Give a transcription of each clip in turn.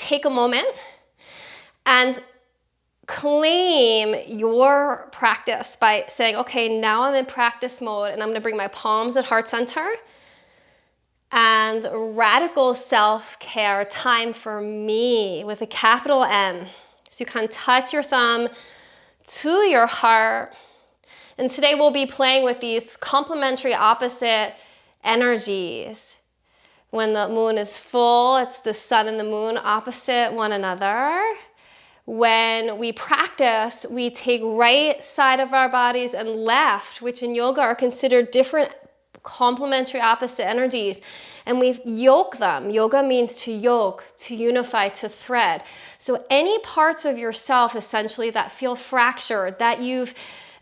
take a moment and claim your practice by saying, okay, now I'm in practice mode and I'm gonna bring my palms at heart center and radical self-care time for me with a capital M. So you can touch your thumb to your heart. And today we'll be playing with these complementary opposite energies. When the moon is full, it's the sun and the moon opposite one another. When we practice, we take right side of our bodies and left, which in yoga are considered different complementary opposite energies, and we yoke them. Yoga means to yoke, to unify, to thread. So any parts of yourself essentially that feel fractured, that you've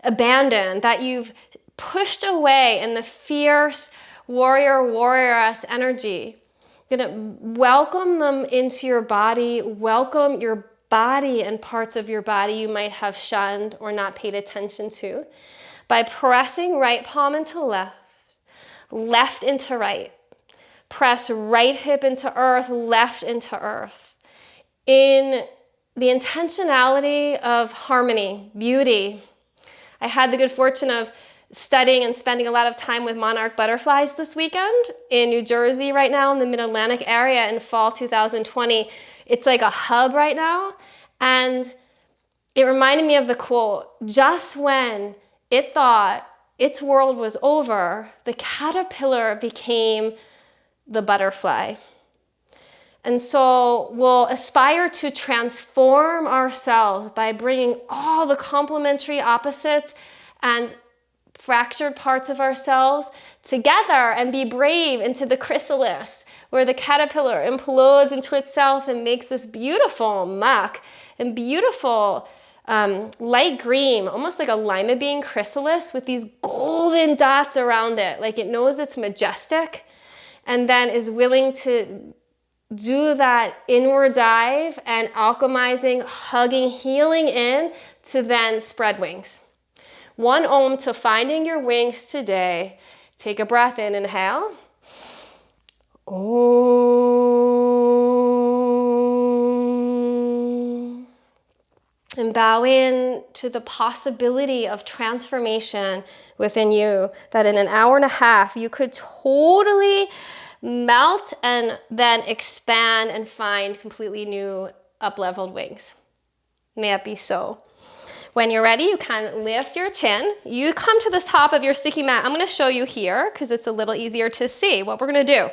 abandoned, that you've pushed away in the fierce warrioress energy, you're gonna welcome them into your body, welcome your body and parts of your body you might have shunned or not paid attention to by pressing right palm into left, left into right. Press right hip into earth, left into earth. In the intentionality of harmony, beauty. I had the good fortune of studying and spending a lot of time with monarch butterflies this weekend in New Jersey right now in the Mid-Atlantic area in fall 2020. It's like a hub right now. And it reminded me of the quote, just when it thought its world was over, the caterpillar became the butterfly. And so we'll aspire to transform ourselves by bringing all the complementary opposites and fractured parts of ourselves together and be brave into the chrysalis, where the caterpillar implodes into itself and makes this beautiful muck and beautiful light green, almost like a lima bean chrysalis with these golden dots around it. Like it knows it's majestic and then is willing to do that inward dive and alchemizing, hugging, healing in to then spread wings. 1 Om to finding your wings today. Take a breath in, inhale. Om. And bow in to the possibility of transformation within you, that in an hour and a half you could totally melt and then expand and find completely new up-leveled wings. May it be so. When you're ready, you can lift your chin. You come to the top of your sticky mat. I'm going to show you here because it's a little easier to see what we're going to do.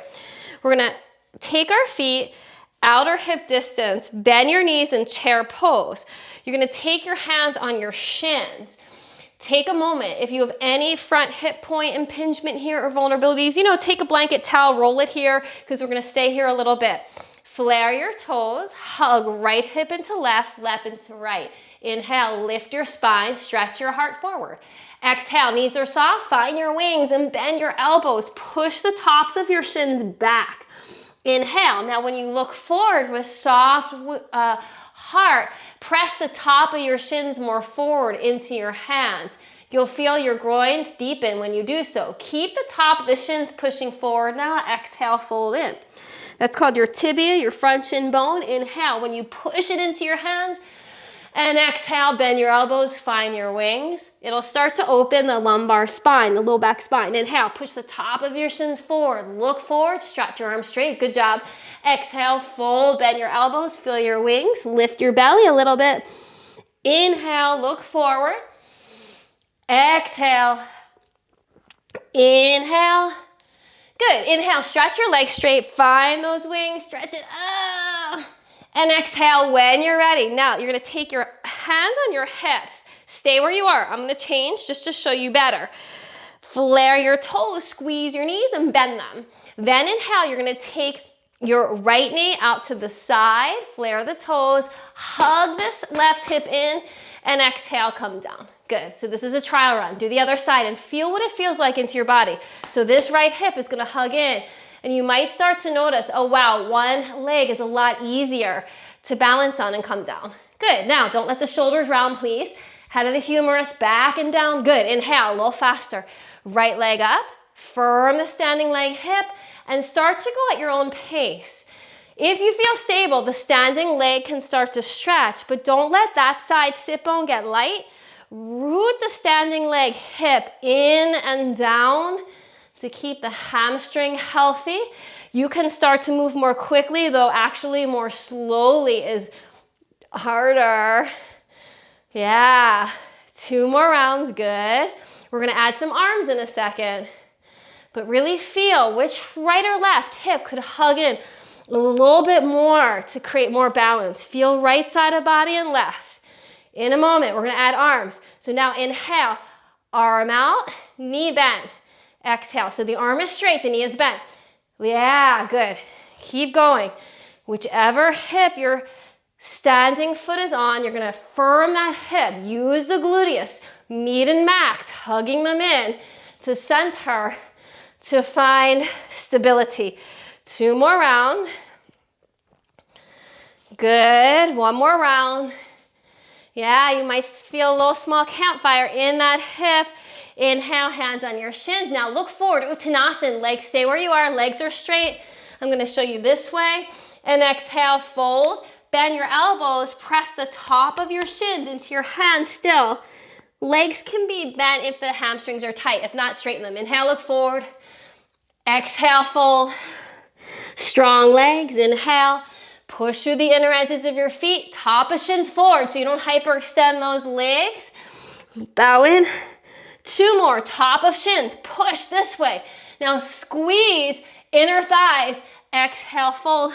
We're going to take our feet outer hip distance, bend your knees in chair pose. You're going to take your hands on your shins. Take a moment. If you have any front hip point impingement here or vulnerabilities, take a blanket towel, roll it here because we're going to stay here a little bit. Flare your toes, hug right hip into left, left into right. Inhale, lift your spine, stretch your heart forward. Exhale, knees are soft, find your wings and bend your elbows. Push the tops of your shins back. Inhale. Now when you look forward with soft heart, press the top of your shins more forward into your hands. You'll feel your groins deepen when you do so. Keep the top of the shins pushing forward now. Exhale, fold in. That's called your tibia, your front shin bone. Inhale, when you push it into your hands, and exhale, bend your elbows, find your wings. It'll start to open the lumbar spine, the low back spine. Inhale, push the top of your shins forward. Look forward, stretch your arms straight. Good job. Exhale, fold, bend your elbows, feel your wings. Lift your belly a little bit. Inhale, look forward. Exhale. Inhale. Good. Inhale, stretch your legs straight. Find those wings, stretch it up. And exhale when you're ready. Now you're going to take your hands on your hips. Stay where you are. I'm going to change just to show you better. Flare your toes, squeeze your knees and bend them. Then inhale, you're going to take your right knee out to the side, flare the toes, hug this left hip in, and exhale, come down. Good. So this is a trial run. Do the other side and feel what it feels like into your body. So this right hip is going to hug in. And you might start to notice, oh wow, one leg is a lot easier to balance on and come down. Good. Now, don't let the shoulders round, please. Head of the humerus, back and down. Good. Inhale, a little faster. Right leg up, firm the standing leg hip, and start to go at your own pace. If you feel stable, the standing leg can start to stretch, but don't let that side sit bone get light. Root the standing leg hip in and down to keep the hamstring healthy. You can start to move more quickly, though actually more slowly is harder. Yeah, 2 more rounds, good. We're gonna add some arms in a second, but really feel which right or left hip could hug in a little bit more to create more balance. Feel right side of body and left. In a moment, we're gonna add arms. So now inhale, arm out, knee bend. Exhale, so the arm is straight, the knee is bent. Yeah, good. Keep going. Whichever hip your standing foot is on, you're gonna firm that hip. Use the gluteus, mid and max, hugging them in to center to find stability. 2 more rounds. Good, 1 more round. Yeah, you might feel a little small campfire in that hip. Inhale, hands on your shins. Now look forward, Uttanasana, legs stay where you are, legs are straight. I'm gonna show you this way. And exhale, fold. Bend your elbows, press the top of your shins into your hands still. Legs can be bent if the hamstrings are tight. If not, straighten them. Inhale, look forward. Exhale, fold. Strong legs, inhale. Push through the inner edges of your feet. Top of shins forward so you don't hyperextend those legs. Bow in. 2 more, top of shins, push this way. Now squeeze inner thighs, exhale, fold.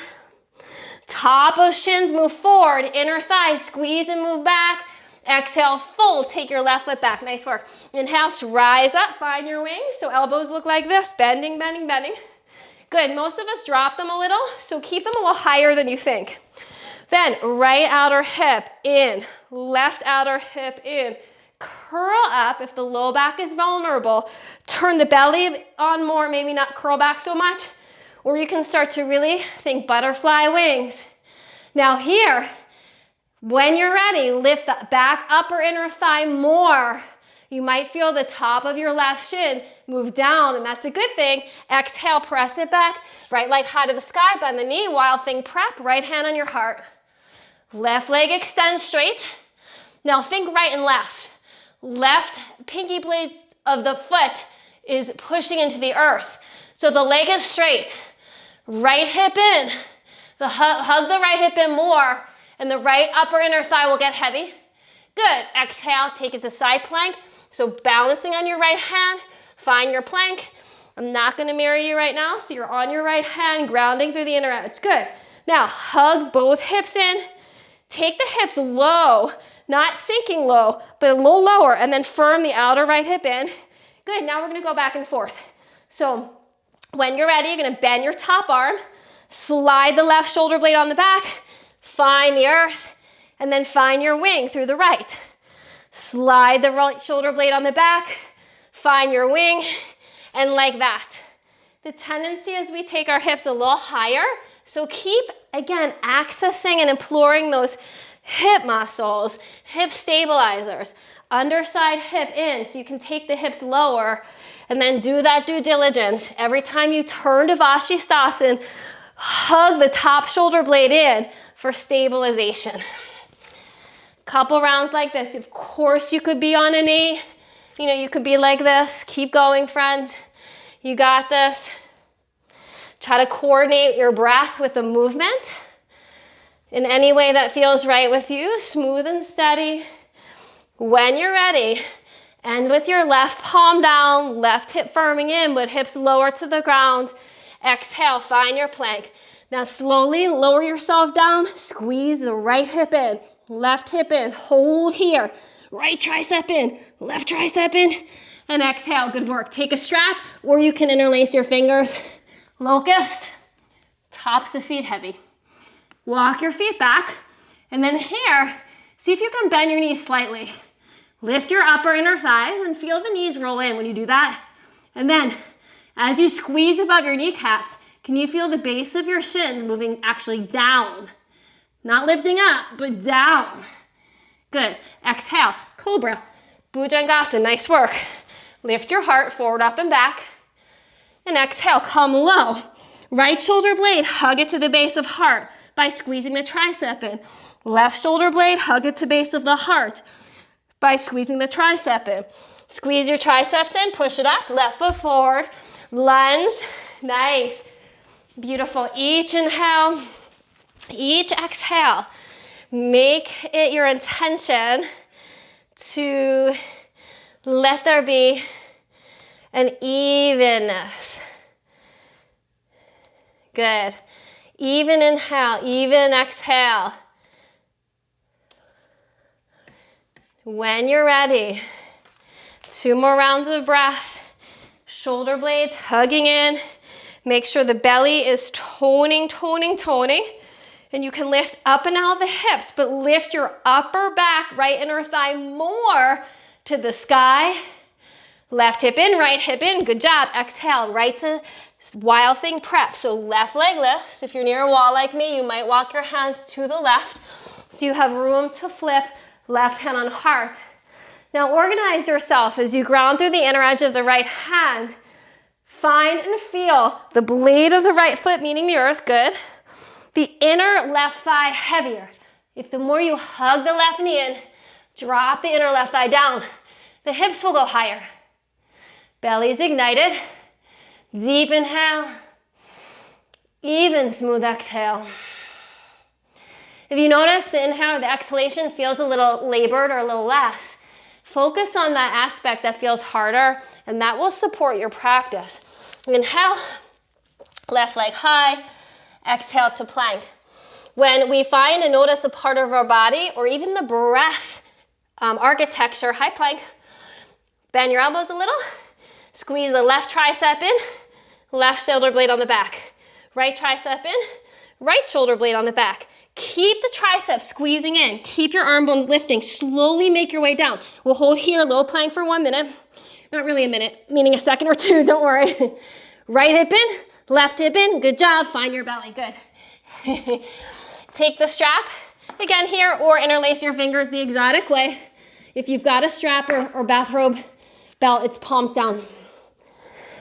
Top of shins, move forward, inner thighs, squeeze and move back. Exhale, fold, take your left foot back, nice work. Inhale, rise up, find your wings, so elbows look like this, bending, bending, bending. Good, most of us drop them a little, so keep them a little higher than you think. Then right outer hip in, left outer hip in. Curl up if the low back is vulnerable. Turn the belly on more, maybe not curl back so much. Or you can start to really think butterfly wings. Now here, when you're ready, lift the back upper inner thigh more. You might feel the top of your left shin move down, and that's a good thing. Exhale, press it back. Right leg high to the sky, bend the knee, wild thing prep, right hand on your heart. Left leg extends straight. Now think right and left. Left pinky blade of the foot is pushing into the earth. So the leg is straight. Right hip in. Hug the right hip in more, and the right upper inner thigh will get heavy. Good. Exhale, take it to side plank. So balancing on your right hand, find your plank. I'm not gonna mirror you right now, so you're on your right hand, grounding through the inner edge. Good. Now hug both hips in. Take the hips low. Not sinking low, but a little lower, and then firm the outer right hip in. Good, now we're gonna go back and forth. So when you're ready, you're gonna bend your top arm, slide the left shoulder blade on the back, find the earth, and then find your wing through the right. Slide the right shoulder blade on the back, find your wing, and like that. The tendency is we take our hips a little higher, so keep, again, accessing and imploring those hip muscles, hip stabilizers, underside hip in so you can take the hips lower, and then do that due diligence. Every time you turn to Vashisthasana, hug the top shoulder blade in for stabilization. Couple rounds like this. Of course you could be on a knee, you could be like this. Keep going, friends. You got this. Try to coordinate your breath with the movement in any way that feels right with you, smooth and steady. When you're ready, end with your left palm down, left hip firming in, but hips lower to the ground. Exhale, find your plank. Now slowly lower yourself down, squeeze the right hip in, left hip in, hold here. Right tricep in, left tricep in, and exhale, good work. Take a strap, or you can interlace your fingers. Locust, tops of feet heavy. Walk your feet back, and then here, see if you can bend your knees slightly. Lift your upper inner thighs and feel the knees roll in when you do that. And then, as you squeeze above your kneecaps, can you feel the base of your shins moving actually down? Not lifting up, but down. Good. Exhale, cobra, bhujangasana, nice work. Lift your heart forward, up and back. And exhale, come low. Right shoulder blade, hug it to the base of heart by squeezing the tricep in. Left shoulder blade, hug it to base of the heart by squeezing the tricep in. Squeeze your triceps in, push it up, left foot forward, lunge, nice, beautiful. Each inhale, each exhale, make it your intention to let there be an evenness. Good. Even inhale, even exhale. When you're ready, 2 more rounds of breath. Shoulder blades hugging in. Make sure the belly is toning. And you can lift up and out of the hips, but lift your upper back, right inner thigh more to the sky. Left hip in, right hip in. Good job. Exhale, right to wild thing prep. So left leg lifts. If you're near a wall like me, you might walk your hands to the left so you have room to flip. Left hand on heart. Now organize yourself as you ground through the inner edge of the right hand. Find and feel the blade of the right foot meeting the earth. Good. The inner left thigh heavier. If the more you hug the left knee in, drop the inner left thigh down, the hips will go higher. Belly's ignited. Deep inhale. Even smooth exhale. If you notice the inhale or the exhalation feels a little labored or a little less, focus on that aspect that feels harder, and that will support your practice. Inhale, left leg high. Exhale to plank. When we find and notice a part of our body or even the breath architecture, high plank, bend your elbows a little, squeeze the left tricep in, left shoulder blade on the back. Right tricep in, right shoulder blade on the back. Keep the triceps squeezing in. Keep your arm bones lifting. Slowly make your way down. We'll hold here, low plank for 1 minute. Not really a minute, meaning a second or two, don't worry. Right hip in, left hip in. Good job. Find your belly. Good. Take the strap again here or interlace your fingers the exotic way. If you've got a strap or bathrobe belt, it's palms down.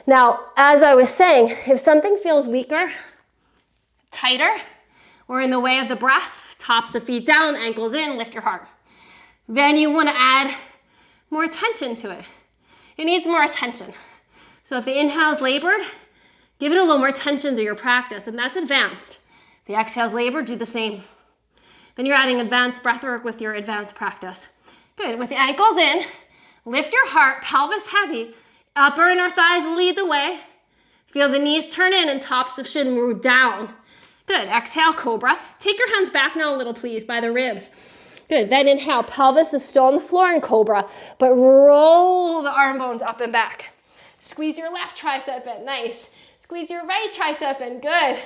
Now, as I was saying, if something feels weaker, tighter, or in the way of the breath, tops of feet down, ankles in, lift your heart. Then you want to add more attention to it. It needs more attention. So if the inhale's labored, give it a little more attention to your practice, and that's advanced. The exhale's labored, do the same. Then you're adding advanced breath work with your advanced practice. Good, with the ankles in, lift your heart, pelvis heavy, upper inner thighs lead the way. Feel the knees turn in and tops of shin move down. Good, exhale, cobra. Take your hands back now a little, please, by the ribs. Good, then inhale, pelvis is still on the floor in cobra, but roll the arm bones up and back. Squeeze your left tricep in, nice. Squeeze your right tricep in, good.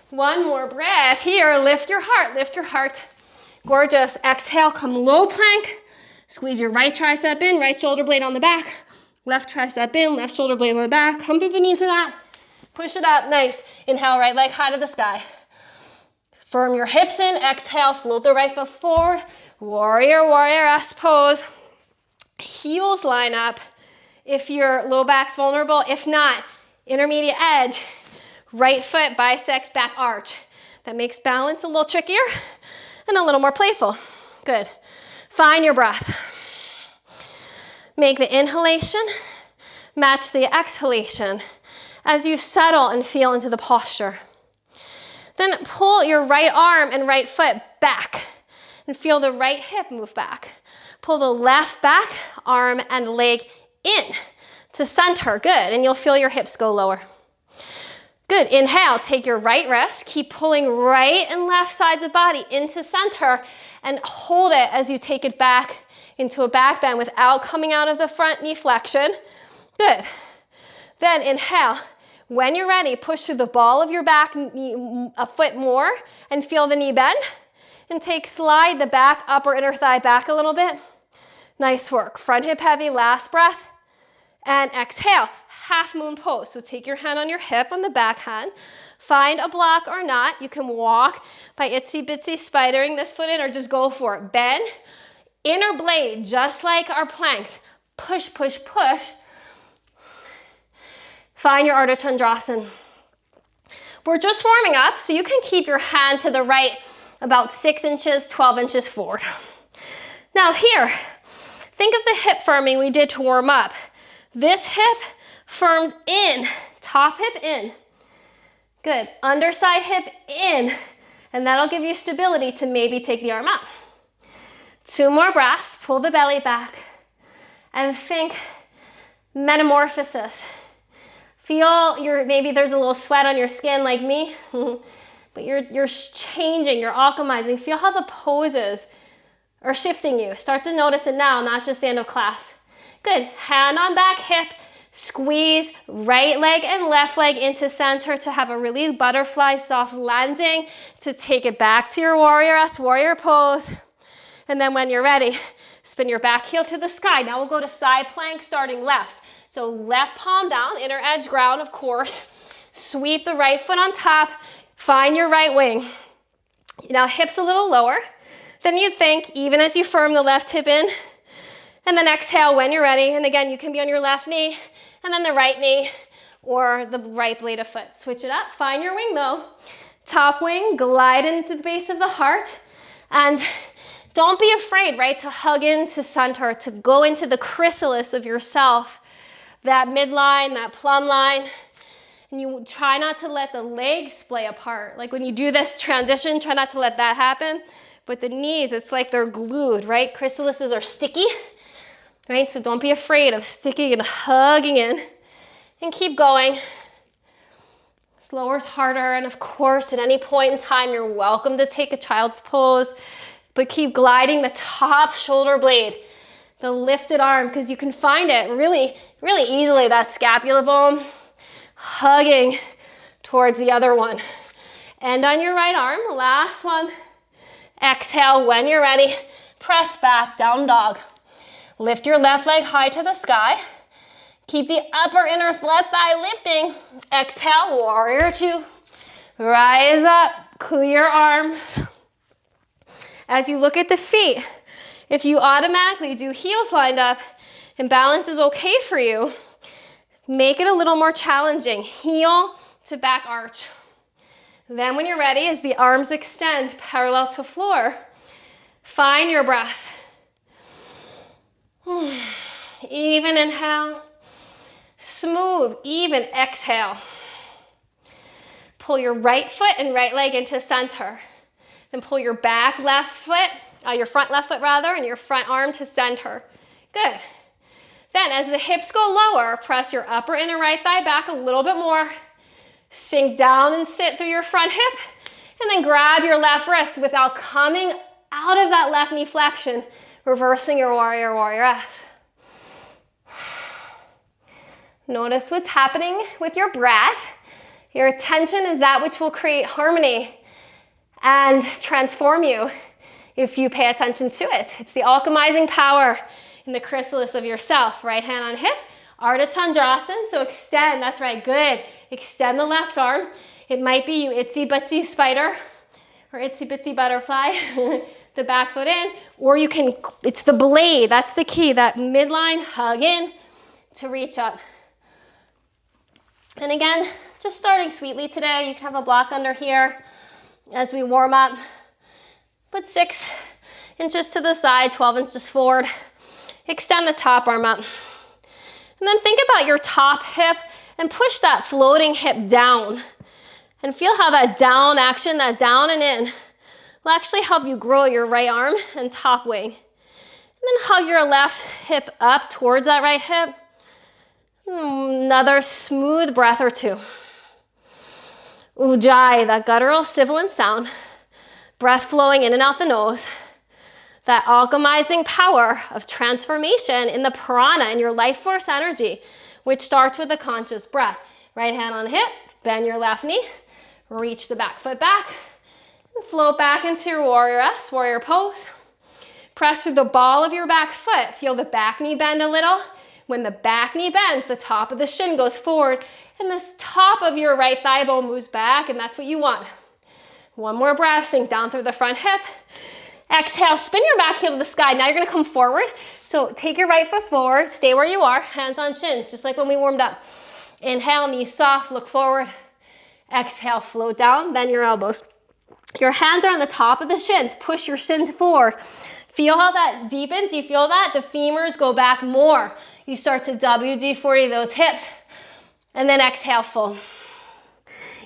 1 more breath here, lift your heart. Gorgeous, exhale, come low plank. Squeeze your right tricep in, right shoulder blade on the back. Left tricep in, left shoulder blade on the back. Come through the knees for that. Push it up, nice. Inhale, right leg high to the sky. Firm your hips in, exhale, float the right foot forward. Warrior S pose. Heels line up if your low back's vulnerable. If not, intermediate edge. Right foot bisects back arch. That makes balance a little trickier and a little more playful. Good. Find your breath. Make the inhalation match the exhalation as you settle and feel into the posture. Then pull your right arm and right foot back and feel the right hip move back. Pull the left back arm and leg in to center. Good, and you'll feel your hips go lower. Good, inhale, take your right wrist, keep pulling right and left sides of body into center and hold it as you take it back into a back bend without coming out of the front knee flexion. Good. Then inhale. When you're ready, push through the ball of your back knee, a foot more and feel the knee bend. And slide the back upper inner thigh back a little bit. Nice work. Front hip heavy, last breath. And exhale, half moon pose. So take your hand on your hip on the back hand. Find a block or not. You can walk by itsy bitsy spidering this foot in or just go for it. Bend, inner blade, just like our planks. Push, push, push. Find your Ardha Chandrasana. We're just warming up, so you can keep your hand to the right about 6 inches, 12 inches forward. Now here, think of the hip firming we did to warm up. This hip firms in, top hip in. Good, underside hip in, and that'll give you stability to maybe take the arm up. 2 more breaths, pull the belly back, and think metamorphosis. Feel maybe there's a little sweat on your skin like me, but you're changing, you're alchemizing. Feel how the poses are shifting you. Start to notice it now, not just the end of class. Good, hand on back hip, squeeze right leg and left leg into center to have a really butterfly soft landing, to take it back to your warrior S, warrior pose. And then when you're ready, spin your back heel to the sky. Now we'll go to side plank starting left. So left palm down, inner edge ground, of course. Sweep the right foot on top, find your right wing. Now hips a little lower than you'd think, even as you firm the left hip in. And then exhale when you're ready. And again, you can be on your left knee and then the right knee or the right blade of foot. Switch it up, find your wing though. Top wing, glide into the base of the heart. And don't be afraid, right, to hug into center, to go into the chrysalis of yourself, that midline, that plumb line. And you try not to let the legs splay apart. Like when you do this transition, try not to let that happen. But the knees, it's like they're glued, right? Chrysalises are sticky, right? So don't be afraid of sticking and hugging in. And keep going. Slower's harder. And of course, at any point in time, you're welcome to take a child's pose. But keep gliding the top shoulder blade, the lifted arm, because you can find it really, really easily, that scapula bone, hugging towards the other one. And on your right arm, last one. Exhale when you're ready. Press back, down dog. Lift your left leg high to the sky. Keep the upper inner left thigh lifting. Exhale, warrior 2. Rise up, clear arms. As you look at the feet, if you automatically do heels lined up and balance is okay for you, make it a little more challenging. Heel to back arch. Then when you're ready, as the arms extend parallel to floor, find your breath. Even inhale, smooth, even exhale. Pull your right foot and right leg into center. And pull your back left foot, your front left foot rather, and your front arm to center. Good. Then as the hips go lower, press your upper inner right thigh back a little bit more. Sink down and sit through your front hip. And then grab your left wrist without coming out of that left knee flexion, reversing your warrior S. Notice what's happening with your breath. Your attention is that which will create harmony and transform you if you pay attention to it. It's the alchemizing power in the chrysalis of yourself. Right hand on hip, Ardha Chandrasana, so extend, that's right, good. Extend the left arm. It might be you itsy bitsy spider or itsy bitsy butterfly, the back foot in, or you can, it's the blade, that's the key, that midline hug in to reach up. And again, just starting sweetly today, you can have a block under here as we warm up. Put 6 inches to the side, 12 inches forward. Extend the top arm up. And then think about your top hip and push that floating hip down. And feel how that down action, that down and in, will actually help you grow your right arm and top wing. And then hug your left hip up towards that right hip. Another smooth breath or 2. Ujjayi, that guttural sibilant sound. Breath flowing in and out the nose. That alchemizing power of transformation in the prana, in your life force energy, which starts with a conscious breath. Right hand on hip, bend your left knee, reach the back foot back, and float back into your warrior S, warrior pose. Press through the ball of your back foot. Feel the back knee bend a little. When the back knee bends, the top of the shin goes forward, and the top of your right thigh bone moves back, and that's what you want. One more breath, sink down through the front hip. Exhale, spin your back heel to the sky. Now you're gonna come forward. So take your right foot forward, stay where you are, hands on shins, just like when we warmed up. Inhale, knees soft, look forward. Exhale, float down, bend your elbows. Your hands are on the top of the shins. Push your shins forward. Feel how that deepens. Do you feel that? The femurs go back more. You start to WD-40 those hips. And then exhale, full.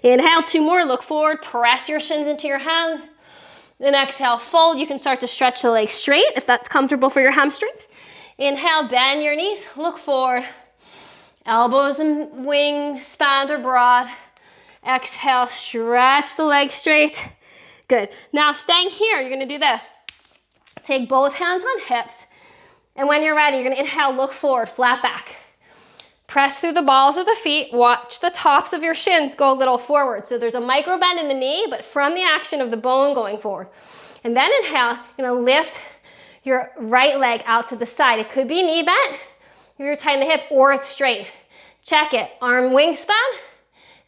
Inhale, 2 more. Look forward. Press your shins into your hands. Then exhale, fold. You can start to stretch the legs straight if that's comfortable for your hamstrings. Inhale, bend your knees. Look forward. Elbows and wings span or broad. Exhale, stretch the legs straight. Good. Now staying here, you're gonna do this. Take both hands on hips. And when you're ready, you're gonna inhale, look forward, flat back. Press through the balls of the feet. Watch the tops of your shins go a little forward. So there's a micro bend in the knee, but from the action of the bone going forward. And then inhale, you're gonna lift your right leg out to the side. It could be knee bent, you're tight in the hip, or it's straight. Check it. Arm wingspan.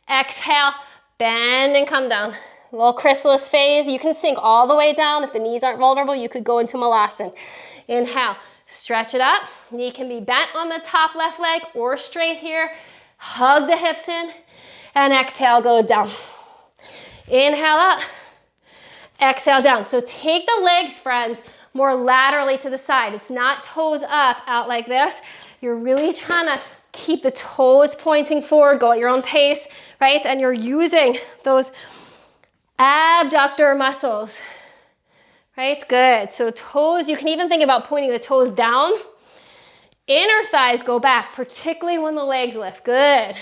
Exhale, bend and come down. A little chrysalis phase. You can sink all the way down. If the knees aren't vulnerable, you could go into malasana. Inhale, stretch it up. Knee can be bent on the top left leg or straight here. Hug the hips in. And exhale, go down. Inhale up. Exhale down. So take the legs, friends, more laterally to the side. It's not toes up, out like this. You're really trying to keep the toes pointing forward. Go at your own pace, right? And you're using those abductor muscles, right? Good. So toes, you can even think about pointing the toes down. Inner thighs go back, particularly when the legs lift. Good.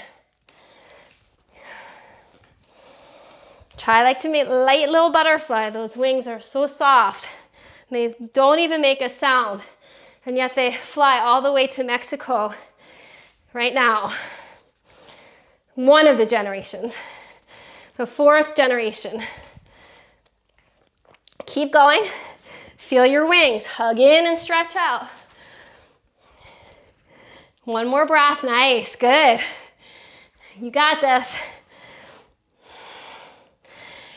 Try like to make light little butterfly. Those wings are so soft. They don't even make a sound. And yet they fly all the way to Mexico right now. One of the generations. The 4th generation. Keep going. Feel your wings. Hug in and stretch out. One more breath. Nice. Good. You got this.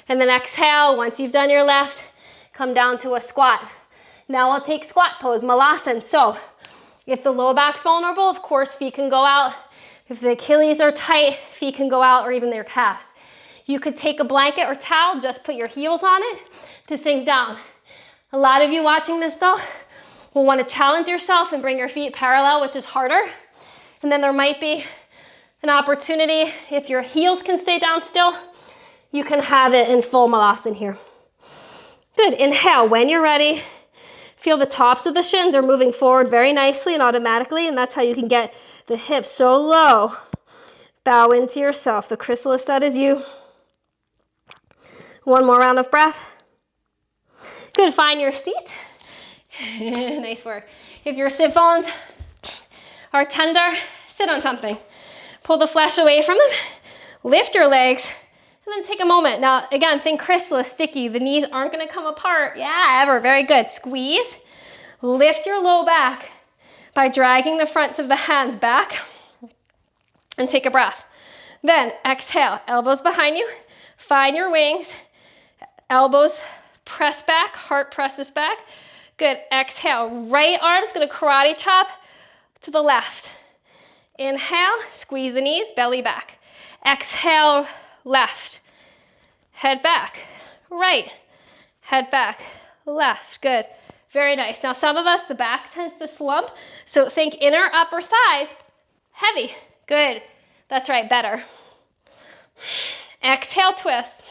And then exhale. Once you've done your left, come down to a squat. Now we'll take squat pose, malasana. So if the low back's vulnerable, of course, feet can go out. If the Achilles are tight, feet can go out, or even their calves. You could take a blanket or towel, just put your heels on it to sink down. A lot of you watching this though will want to challenge yourself and bring your feet parallel, which is harder. And then there might be an opportunity, if your heels can stay down still, you can have it in full malasana here. Good, inhale, when you're ready, feel the tops of the shins are moving forward very nicely and automatically, and that's how you can get the hips so low. Bow into yourself, the chrysalis that is you. One more round of breath. Good, find your seat. Nice work. If your sit bones are tender, sit on something. Pull the flesh away from them, lift your legs, and then take a moment. Now, again, think chrysalis, sticky. The knees aren't gonna come apart. Yeah, ever, very good. Squeeze, lift your low back by dragging the fronts of the hands back, and take a breath. Then exhale, elbows behind you, find your wings, elbows press back, heart presses back. Good, exhale, right arm's gonna karate chop to the left. Inhale, squeeze the knees, belly back. Exhale, left, head back, right, head back, left. Good, very nice. Now some of us, the back tends to slump, so think inner upper thighs, heavy. Good, that's right, better. Exhale, twist.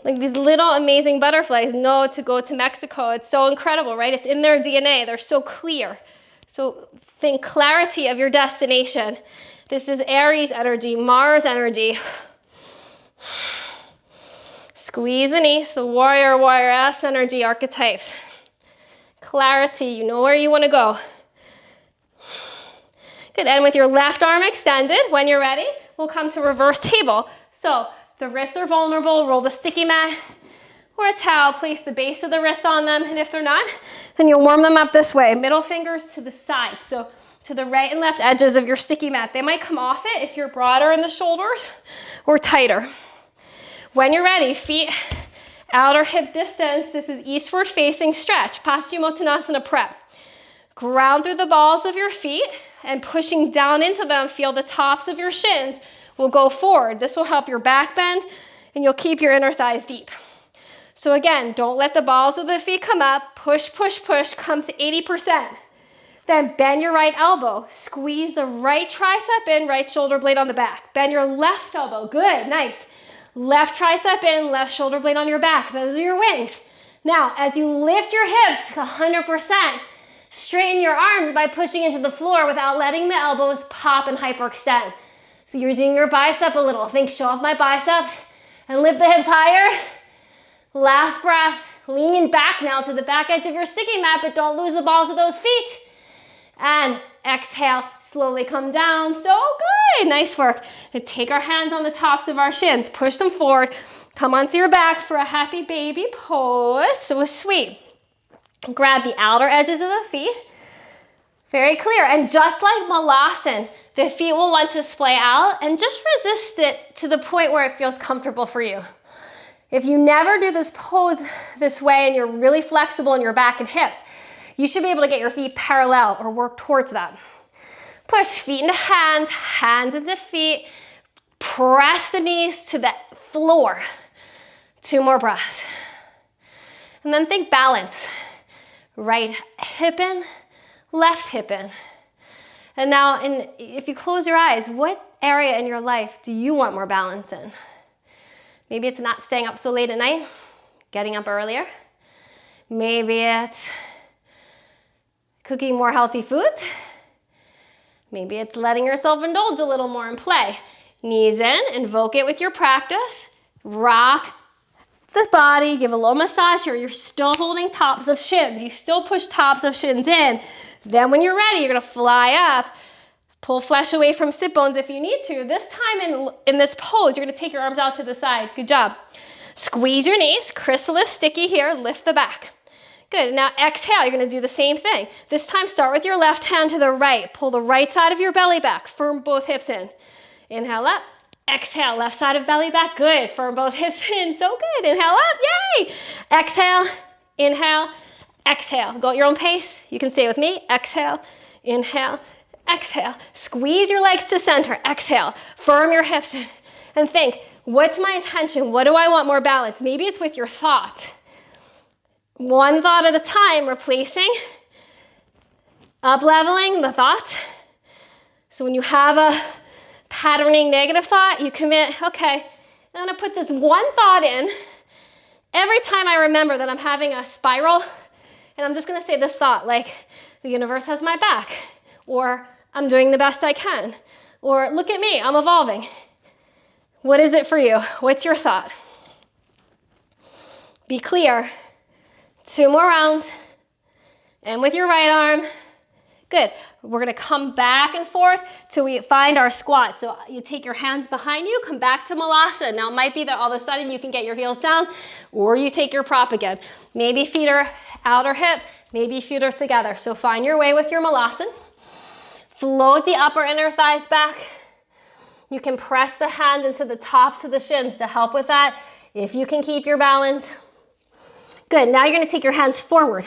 Like these little amazing butterflies know to go to Mexico. It's so incredible, right? It's in their DNA. They're so clear. So think clarity of your destination. This is Aries energy, Mars energy. Squeeze the knees, the warrior, warrioress energy archetypes. Clarity, you know where you want to go. Good, and with your left arm extended, when you're ready, we'll come to reverse table. So the wrists are vulnerable, roll the sticky mat or a towel, place the base of the wrist on them, and if they're not, then you'll warm them up this way. Middle fingers to the side, so to the right and left edges of your sticky mat. They might come off it if you're broader in the shoulders or tighter. When you're ready, feet outer hip distance. This is eastward facing stretch, Paschimottanasana prep. Ground through the balls of your feet, and pushing down into them, feel the tops of your shins will go forward. This will help your back bend and you'll keep your inner thighs deep. So again, don't let the balls of the feet come up. Push, push, push, come to 80%. Then bend your right elbow. Squeeze the right tricep in, right shoulder blade on the back. Bend your left elbow. Good, nice. Left tricep in, left shoulder blade on your back. Those are your wings. Now, as you lift your hips 100%, straighten your arms by pushing into the floor without letting the elbows pop and hyperextend. So you're using your bicep a little. Think, show off my biceps and lift the hips higher. Last breath, leaning back now to the back edge of your sticky mat, but don't lose the balls of those feet. And exhale, slowly come down. So good, nice work. And take our hands on the tops of our shins, push them forward, come onto your back for a happy baby pose. So sweet. Grab the outer edges of the feet. Very clear. And just like Malasana, the feet will want to splay out and just resist it to the point where it feels comfortable for you. If you never do this pose this way and you're really flexible in your back and hips, you should be able to get your feet parallel or work towards that. Push feet into hands, hands into feet. Press the knees to the floor. 2 more breaths. And then think balance. Right hip in, left hip in. And now, if you close your eyes, what area in your life do you want more balance in? Maybe it's not staying up so late at night, getting up earlier. Maybe it's cooking more healthy foods. Maybe it's letting yourself indulge a little more and play. Knees in, invoke it with your practice. Rock the body, give a little massage here. You're still holding tops of shins. You still push tops of shins in. Then when you're ready, you're gonna fly up. Pull flesh away from sit bones if you need to. This time in this pose, you're gonna take your arms out to the side. Good job. Squeeze your knees, chrysalis sticky here, lift the back. Good, now exhale, you're gonna do the same thing. This time start with your left hand to the right. Pull the right side of your belly back, firm both hips in. Inhale up, exhale, left side of belly back, good. Firm both hips in, so good. Inhale up, yay! Exhale, inhale, exhale. Go at your own pace, you can stay with me. Exhale, inhale, exhale. Squeeze your legs to center, exhale. Firm your hips in and think, what's my intention? What do I want more balance? Maybe it's with your thoughts. One thought at a time, replacing, up-leveling the thoughts. So when you have a patterning negative thought, you commit, okay, I'm gonna put this one thought in. Every time I remember that I'm having a spiral, and I'm just gonna say this thought, like, the universe has my back, or I'm doing the best I can, or look at me, I'm evolving. What is it for you? What's your thought? Be clear. 2 more rounds. And with your right arm. Good. We're gonna come back and forth till we find our squat. So you take your hands behind you, come back to Malasana. Now it might be that all of a sudden you can get your heels down, or you take your prop again. Maybe feet are outer hip, maybe feet are together. So find your way with your Malasana. Float the upper inner thighs back. You can press the hand into the tops of the shins to help with that, if you can keep your balance. Good, now you're gonna take your hands forward.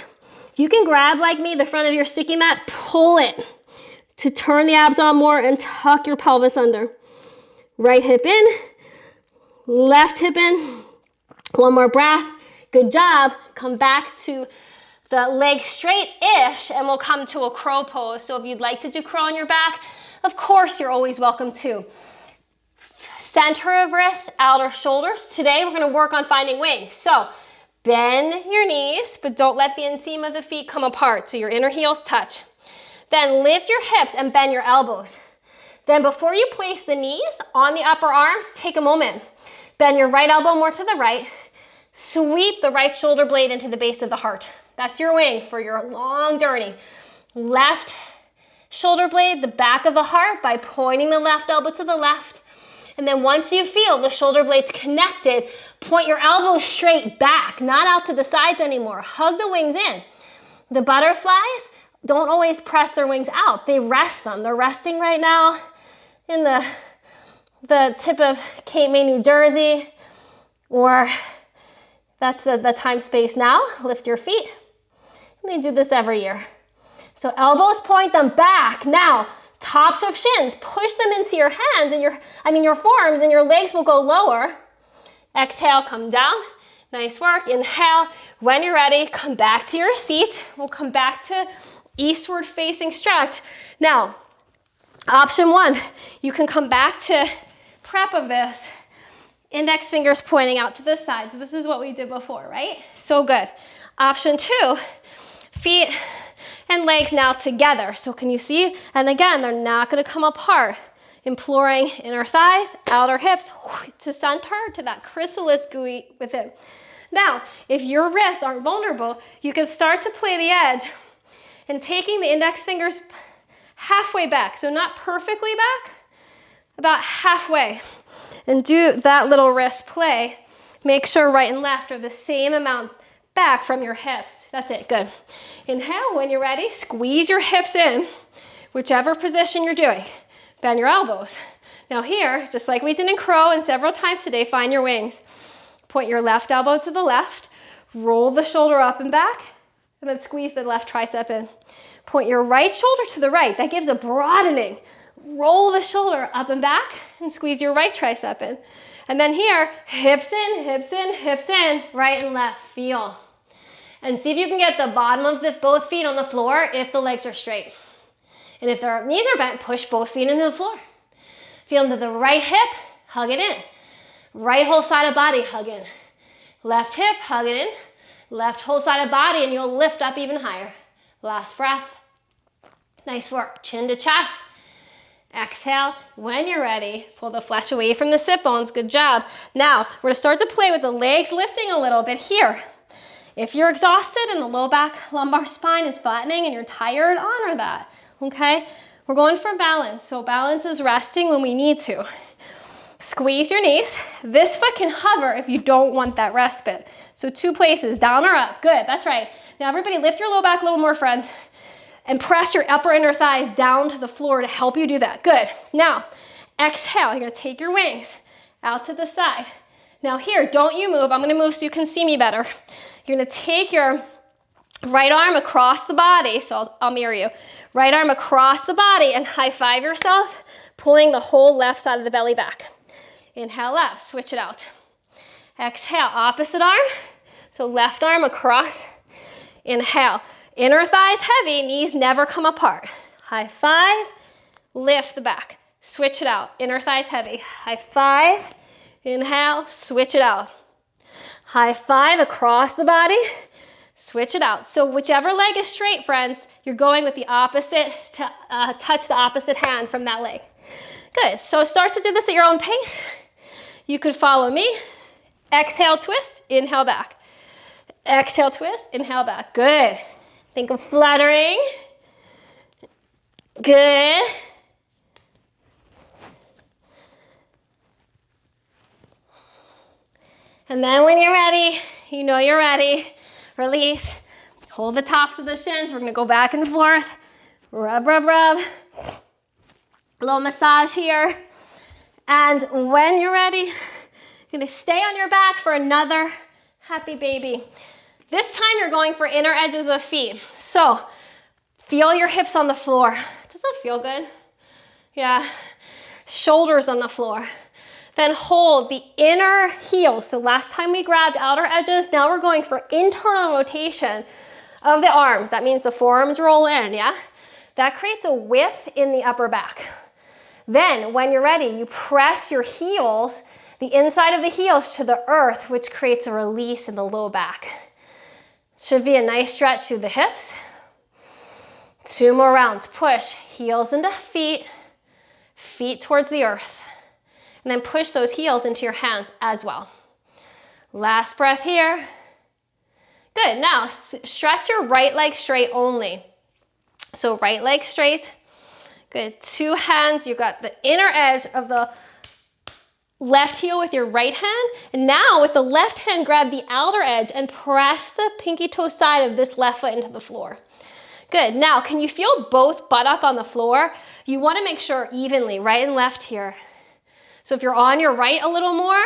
If you can grab, like me, the front of your sticky mat, pull it to turn the abs on more and tuck your pelvis under. Right hip in, left hip in. 1 more breath, good job. Come back to the leg straight-ish and we'll come to a crow pose. So if you'd like to do crow on your back, of course you're always welcome to. Center of wrists, outer shoulders. Today we're gonna work on finding wings. So bend your knees, but don't let the inseam of the feet come apart, so your inner heels touch. Then lift your hips and bend your elbows. Then before you place the knees on the upper arms, take a moment. Bend your right elbow more to the right. Sweep the right shoulder blade into the base of the heart. That's your wing for your long journey. Left shoulder blade, the back of the heart, by pointing the left elbow to the left. And then once you feel the shoulder blades connected, point your elbows straight back, not out to the sides anymore. Hug the wings in. The butterflies don't always press their wings out. They rest them. They're resting right now in the tip of Cape May, New Jersey, or that's the time space now. Lift your feet. And they do this every year. So elbows point them back. Now, Tops of shins, push them into your hands and your forearms, and your legs will go lower. Exhale, come down. Nice work. Inhale. When you're ready, come back to your seat. We'll come back to eastward facing stretch. Now, option one, you can come back to prep of this. Index fingers pointing out to the side. So this is what we did before, right? So good. Option two, feet and legs now together. So can you see? And again, they're not going to come apart. Imploring inner thighs, outer hips to center, to that chrysalis gooey within. Now, if your wrists aren't vulnerable, you can start to play the edge and taking the index fingers halfway back. So not perfectly back, about halfway. And do that little wrist play. Make sure right and left are the same amount back from your hips. That's it, good. Inhale, when you're ready, squeeze your hips in, whichever position you're doing. Bend your elbows. Now here, just like we did in crow and several times today, find your wings. Point your left elbow to the left, roll the shoulder up and back, and then squeeze the left tricep in. Point your right shoulder to the right. That gives a broadening. Roll the shoulder up and back and squeeze your right tricep in. And then here, hips in, hips in, hips in, right and left, feel. And see if you can get the bottom of both feet on the floor if the legs are straight. And if their knees are bent, push both feet into the floor. Feel into the right hip, hug it in. Right whole side of body, hug in. Left hip, hug it in. Left whole side of body, and you'll lift up even higher. Last breath. Nice work. Chin to chest. Exhale. When you're ready, pull the flesh away from the sit bones. Good job. Now, we're going to start to play with the legs lifting a little bit here. If you're exhausted and the low back lumbar spine is flattening and you're tired, honor that. Okay? We're going for balance. So balance is resting when we need to. Squeeze your knees. This foot can hover if you don't want that respite. So two places, down or up. Good, that's right. Now everybody lift your low back a little more, friend. And press your upper inner thighs down to the floor to help you do that. Good. Now, exhale. You're going to take your wings out to the side. Now here, don't you move. I'm going to move so you can see me better. You're going to take your right arm across the body. So I'll mirror you. Right arm across the body and high five yourself, pulling the whole left side of the belly back. Inhale up, switch it out. Exhale, opposite arm. So left arm across. Inhale. Inner thighs heavy, knees never come apart. High five, lift the back. Switch it out. Inner thighs heavy. High five, inhale, switch it out. High five across the body, switch it out. So whichever leg is straight, friends, you're going with the opposite to touch the opposite hand from that leg. Good, so start to do this at your own pace. You could follow me. Exhale, twist, inhale back. Exhale, twist, inhale back. Good. Think of fluttering. Good. And then when you're ready, you know you're ready. Release. Hold the tops of the shins. We're going to go back and forth. Rub, rub, rub. A little massage here. And when you're ready, you're going to stay on your back for another happy baby. This time you're going for inner edges of feet. So feel your hips on the floor. Does that feel good? Yeah. Shoulders on the floor. Then hold the inner heels. So last time we grabbed outer edges. Now we're going for internal rotation of the arms. That means the forearms roll in, yeah? That creates a width in the upper back. Then when you're ready, you press your heels, the inside of the heels to the earth, which creates a release in the low back. Should be a nice stretch through the hips. 2 more rounds. Push heels into feet, feet towards the earth. And then push those heels into your hands as well. Last breath here. Good. Now stretch your right leg straight only. So right leg straight. Good. 2 hands. You've got the inner edge of the left heel with your right hand. And now with the left hand, grab the outer edge and press the pinky toe side of this left foot into the floor. Good. Now, can you feel both buttock on the floor? You want to make sure evenly, right and left here. So if you're on your right a little more,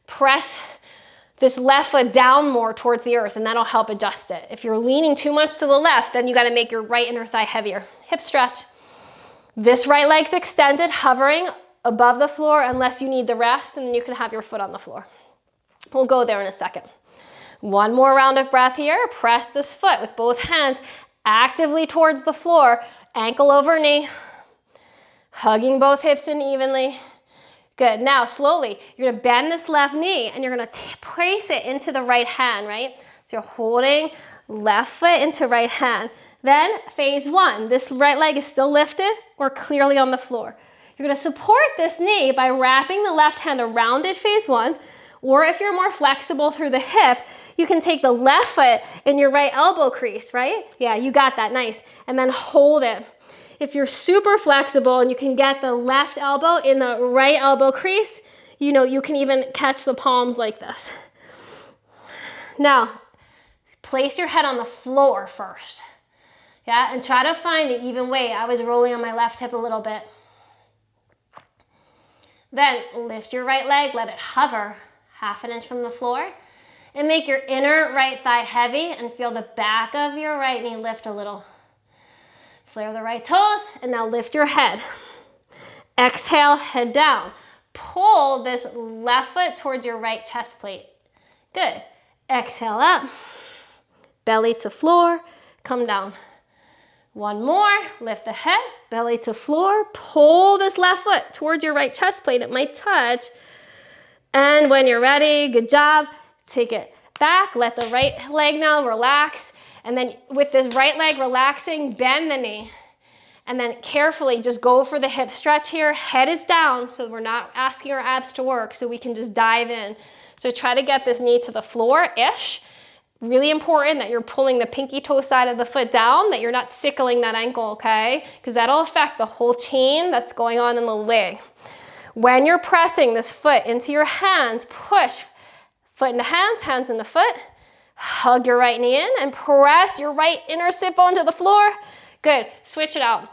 press this left foot down more towards the earth, and that'll help adjust it. If you're leaning too much to the left, then you got to make your right inner thigh heavier. Hip stretch. This right leg's extended, hovering above the floor unless you need the rest, and then you can have your foot on the floor. We'll go there in a second. One more round of breath here. Press this foot with both hands actively towards the floor, ankle over knee, hugging both hips in evenly. Good. Now, slowly, you're going to bend this left knee and you're going to place it into the right hand, right? So you're holding left foot into right hand. Then, phase one, this right leg is still lifted or clearly on the floor. You're going to support this knee by wrapping the left hand around it, phase one, or if you're more flexible through the hip, you can take the left foot in your right elbow crease, right? Yeah, you got that, nice. And then hold it. If you're super flexible and you can get the left elbow in the right elbow crease, you can even catch the palms like this. Now, place your head on the floor first. Yeah, and try to find an even weight. I was rolling on my left hip a little bit. Then lift your right leg, let it hover half an inch from the floor, and make your inner right thigh heavy and feel the back of your right knee lift a little. Flare the right toes, and now lift your head. Exhale, head down. Pull this left foot towards your right chest plate. Good. Exhale up. Belly to floor, come down. One more, lift the head, belly to floor. Pull this left foot towards your right chest plate. It might touch. And when you're ready, good job. Take it back, let the right leg now relax. And then with this right leg relaxing, bend the knee. And then carefully just go for the hip stretch here. Head is down, so we're not asking our abs to work, so we can just dive in. So try to get this knee to the floor-ish. Really important that you're pulling the pinky toe side of the foot down, that you're not sickling that ankle, okay? Because that'll affect the whole chain that's going on in the leg. When you're pressing this foot into your hands, push foot into hands, hands into foot. Hug your right knee in and press your right inner sit bone to the floor. Good. Switch it out.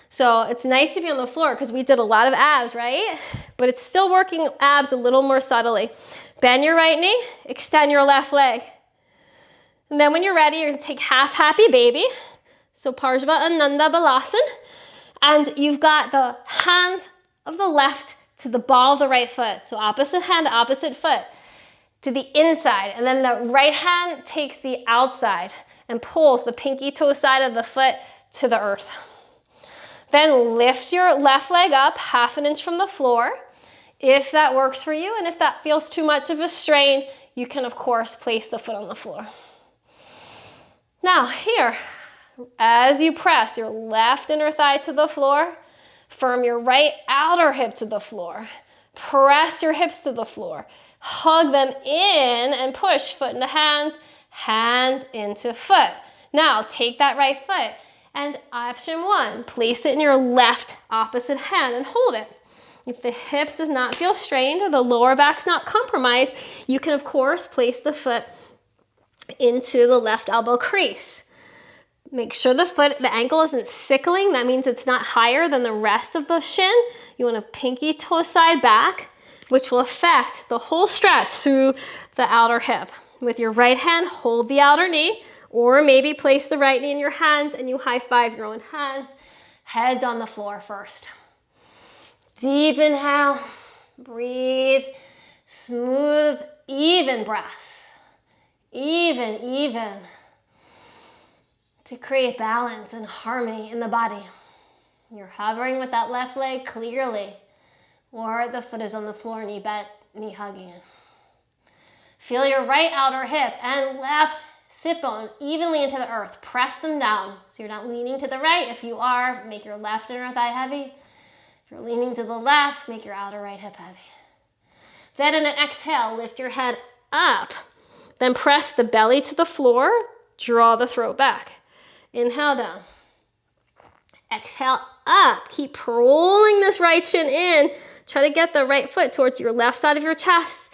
So it's nice to be on the floor because we did a lot of abs, right? But it's still working abs a little more subtly. Bend your right knee, extend your left leg. And then when you're ready, you're going to take half happy baby. So Parsva Balasana. And you've got the hand of the left to the ball of the right foot. So opposite hand, opposite foot to the inside. And then the right hand takes the outside and pulls the pinky toe side of the foot to the earth. Then lift your left leg up half an inch from the floor. If that works for you, and if that feels too much of a strain, you can of course place the foot on the floor. Now here, as you press your left inner thigh to the floor, firm your right outer hip to the floor. Press your hips to the floor. Hug them in and push foot into hands, hands into foot. Now take that right foot and option one, place it in your left opposite hand and hold it. If the hip does not feel strained or the lower back's not compromised, you can of course place the foot into the left elbow crease. Make sure the ankle isn't sickling. That means it's not higher than the rest of the shin. You want a pinky toe side back, which will affect the whole stretch through the outer hip. With your right hand, hold the outer knee, or maybe place the right knee in your hands and you high five your own hands. Heads on the floor first. Deep inhale, breathe, smooth, even breath. Even. To create balance and harmony in the body. You're hovering with that left leg clearly, or the foot is on the floor, knee bent, knee hugging it. Feel your right outer hip and left sit bone evenly into the earth. Press them down so you're not leaning to the right. If you are, make your left inner thigh heavy. If you're leaning to the left, make your outer right hip heavy. Then in an exhale, lift your head up. Then press the belly to the floor, draw the throat back. Inhale down. Exhale up. Keep rolling this right shin in. Try to get the right foot towards your left side of your chest.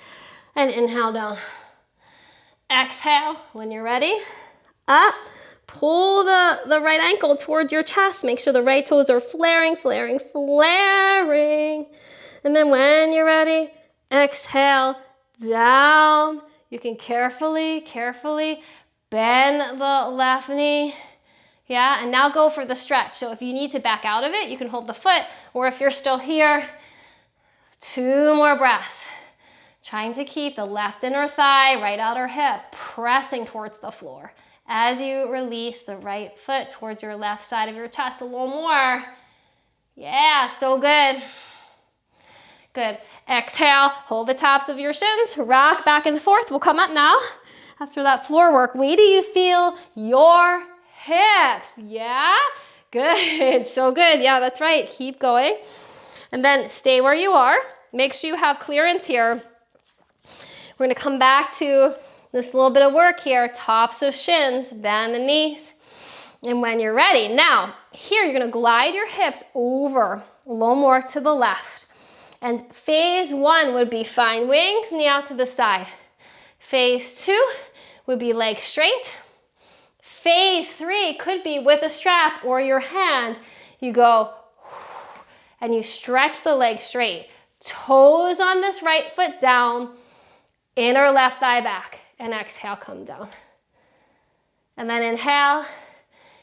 And inhale down. Exhale. When you're ready, up. Pull the right ankle towards your chest. Make sure the right toes are flaring. And then when you're ready, exhale, down. You can carefully bend the left knee. Yeah, and now go for the stretch. So if you need to back out of it, you can hold the foot, or if you're still here, 2 more breaths. Trying to keep the left inner thigh, right outer hip, pressing towards the floor. As you release the right foot towards your left side of your chest, a little more. Yeah, so good. Good. Exhale, hold the tops of your shins, rock back and forth. We'll come up now. After that floor work, wait till you feel your hips. Yeah? Good. So good. Yeah, that's right. Keep going. And then stay where you are. Make sure you have clearance here. We're going to come back to this little bit of work here. Tops of shins, bend the knees. And when you're ready, now here you're going to glide your hips over a little more to the left. And phase 1 would be find wings, knee out to the side. Phase 2 would be legs straight. Phase 3 could be with a strap or your hand. You go and you stretch the leg straight. Toes on this right foot down. Inner left thigh back, and exhale, come down. And then inhale,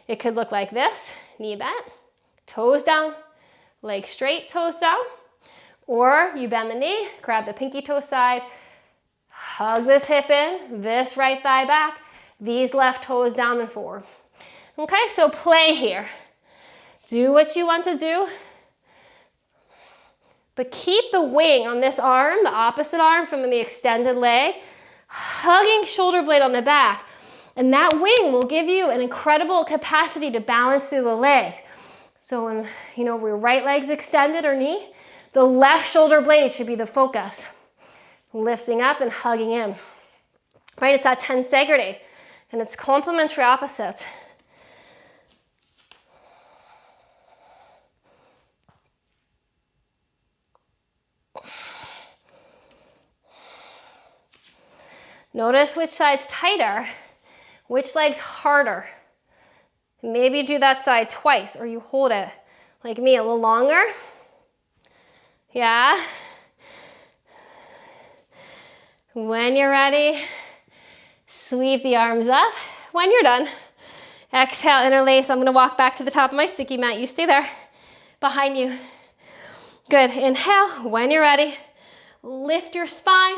it could look like this, knee bent, toes down, leg straight, toes down. Or you bend the knee, grab the pinky toe side, hug this hip in, this right thigh back, these left toes down and forward. Okay, so play here. Do what you want to do. But keep the wing on this arm, the opposite arm from the extended leg, hugging shoulder blade on the back. And that wing will give you an incredible capacity to balance through the legs. So when, your right leg's extended or knee, the left shoulder blade should be the focus. Lifting up and hugging in. Right, it's that tensegrity. And it's complementary opposites. Notice which side's tighter, which leg's harder. Maybe do that side twice, or you hold it, like me, a little longer. Yeah? When you're ready, sweep the arms up. When you're done, exhale, interlace. I'm gonna walk back to the top of my sticky mat. You stay there, behind you. Good, inhale. When you're ready, lift your spine.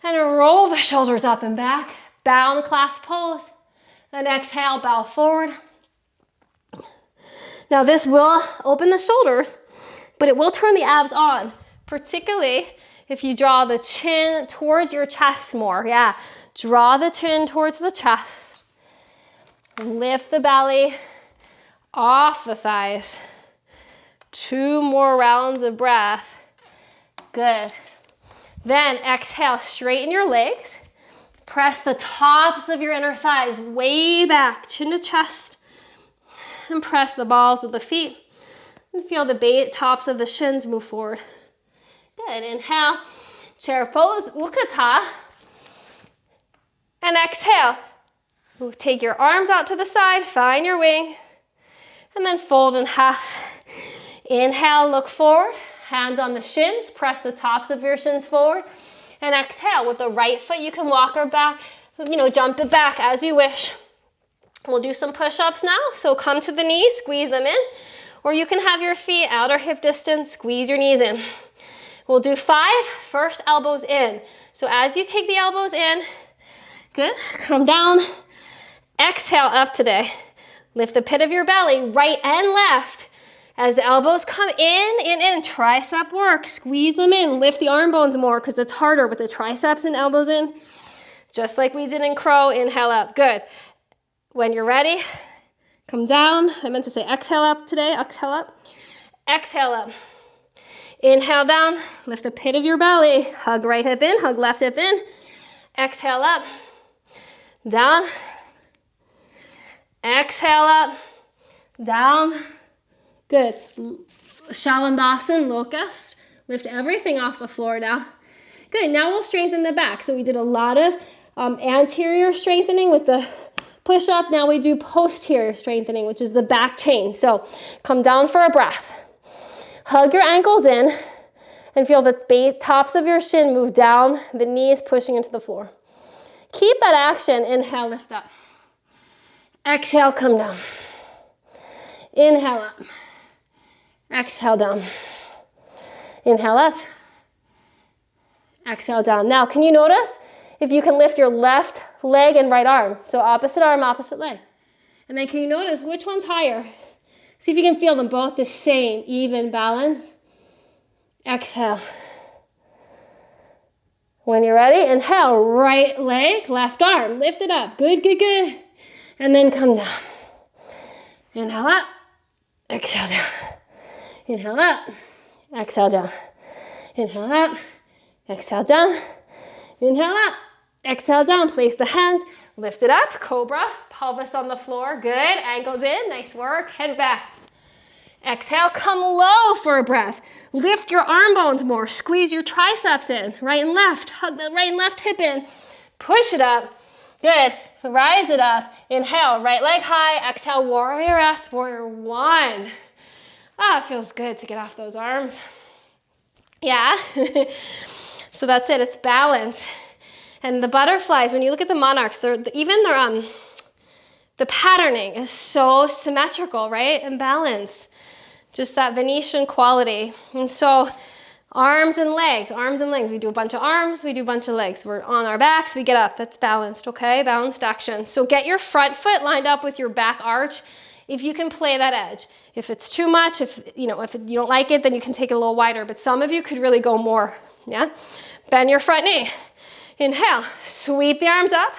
And roll the shoulders up and back. Bow in clasp pose. And exhale, bow forward. Now this will open the shoulders, but it will turn the abs on, particularly if you draw the chin towards your chest more. Yeah, draw the chin towards the chest. Lift the belly off the thighs. 2 more rounds of breath. Good. Then exhale, straighten your legs. Press the tops of your inner thighs way back, chin to chest. And press the balls of the feet. And feel the tops of the shins move forward. Good, inhale, chair pose, Utthita. And exhale, take your arms out to the side, find your wings. And then fold in half. Inhale, look forward. Hands on the shins, press the tops of your shins forward. And exhale, with the right foot, you can walk or back, jump it back as you wish. We'll do some push-ups now. So come to the knees, squeeze them in. Or you can have your feet outer hip distance, squeeze your knees in. We'll do 5, first elbows in. So as you take the elbows in, good, come down. Exhale up today. Lift the pit of your belly, right and left. As the elbows come in, tricep work, squeeze them in, lift the arm bones more because it's harder with the triceps and elbows in. Just like we did in crow, inhale up, good. When you're ready, come down. I meant to say exhale up today, exhale up. Exhale up. Inhale down, lift the pit of your belly, hug right hip in, hug left hip in. Exhale up, down. Exhale up, down. Good. Shalandasana, locust. Lift everything off the floor now. Good. Now we'll strengthen the back. So we did a lot of anterior strengthening with the push-up. Now we do posterior strengthening, which is the back chain. So come down for a breath. Hug your ankles in and feel the tops of your shin move down, the knees pushing into the floor. Keep that action. Inhale, lift up. Exhale, come down. Inhale up. Exhale down. Inhale up. Exhale down. Now, can you notice if you can lift your left leg and right arm? So opposite arm, opposite leg. And then can you notice which one's higher? See if you can feel them both the same, even balance. Exhale. When you're ready, inhale, right leg, left arm, lift it up. Good, good, good. And then come down. Inhale up, exhale down. Inhale up, exhale down. Inhale up, exhale down. Inhale up, exhale down. Place the hands, lift it up, cobra, pelvis on the floor. Good, ankles in, nice work, head back. Exhale, come low for a breath. Lift your arm bones more. Squeeze your triceps in, right and left. Hug the right and left hip in. Push it up. Good. Rise it up. Inhale, right leg high. Exhale, warrior S, warrior one. Ah, it feels good to get off those arms. Yeah. So that's it. It's balance. And the butterflies, when you look at the monarchs, the patterning is so symmetrical, right? And balance. Just that Venetian quality. And so arms and legs. We do a bunch of arms, we do a bunch of legs. We're on our backs, we get up. That's balanced, okay? Balanced action. So get your front foot lined up with your back arch if you can play that edge. If it's too much, if you don't like it, then you can take it a little wider. But some of you could really go more, yeah? Bend your front knee. Inhale, sweep the arms up.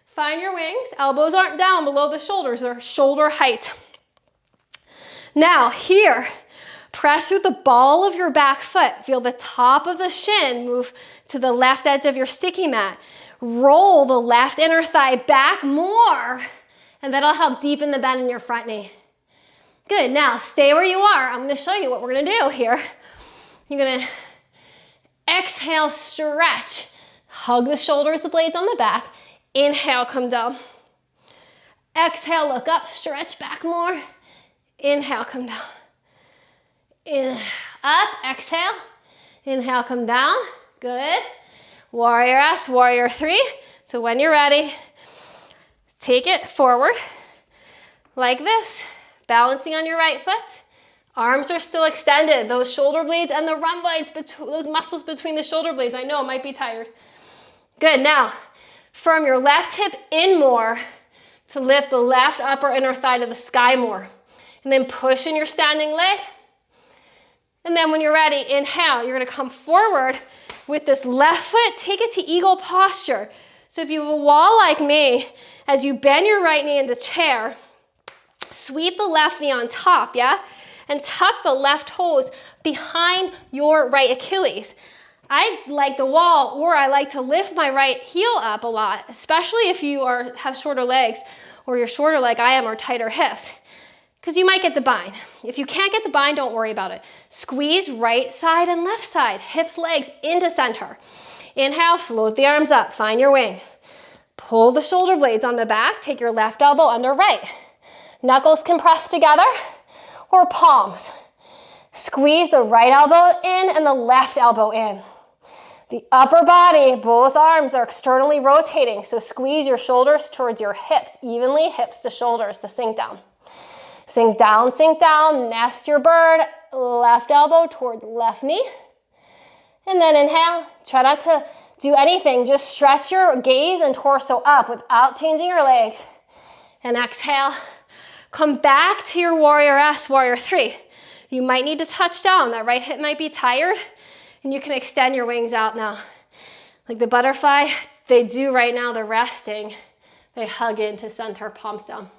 Find your wings. Elbows aren't down below the shoulders. They're shoulder height. Now, here, press through the ball of your back foot. Feel the top of the shin move to the left edge of your sticky mat. Roll the left inner thigh back more, and that'll help deepen the bend in your front knee. Good, now stay where you are. I'm gonna show you what we're gonna do here. You're gonna exhale, stretch. Hug the shoulders, the blades on the back. Inhale, come down. Exhale, look up, stretch back more. Inhale, come down. Inhale, up, exhale. Inhale, come down. Good. Warrior S, warrior three. So when you're ready, take it forward like this, balancing on your right foot. Arms are still extended. Those shoulder blades and the rhomboids, those muscles between the shoulder blades, I know, might be tired. Good, now, from your left hip in more to lift the left upper inner thigh to the sky more. And then push in your standing leg. And then when you're ready, inhale, you're gonna come forward with this left foot, take it to eagle posture. So if you have a wall like me, as you bend your right knee into chair, sweep the left knee on top, yeah? And tuck the left toes behind your right Achilles. I like the wall, or I like to lift my right heel up a lot, especially if you have shorter legs, or you're shorter like I am, or tighter hips. Because you might get the bind. If you can't get the bind, don't worry about it. Squeeze right side and left side, hips, legs into center. Inhale, float the arms up, find your wings. Pull the shoulder blades on the back, take your left elbow under right. Knuckles can press together, or palms. Squeeze the right elbow in and the left elbow in. The upper body, both arms are externally rotating, so squeeze your shoulders towards your hips, evenly, hips to shoulders to sink down. Sink down, nest your bird, left elbow towards left knee. And then inhale, try not to do anything, just stretch your gaze and torso up without changing your legs. And exhale, come back to your warrior S, warrior three. You might need to touch down, that right hip might be tired, and you can extend your wings out now. Like the butterfly, they do right now, they're resting. They hug into center, palms down.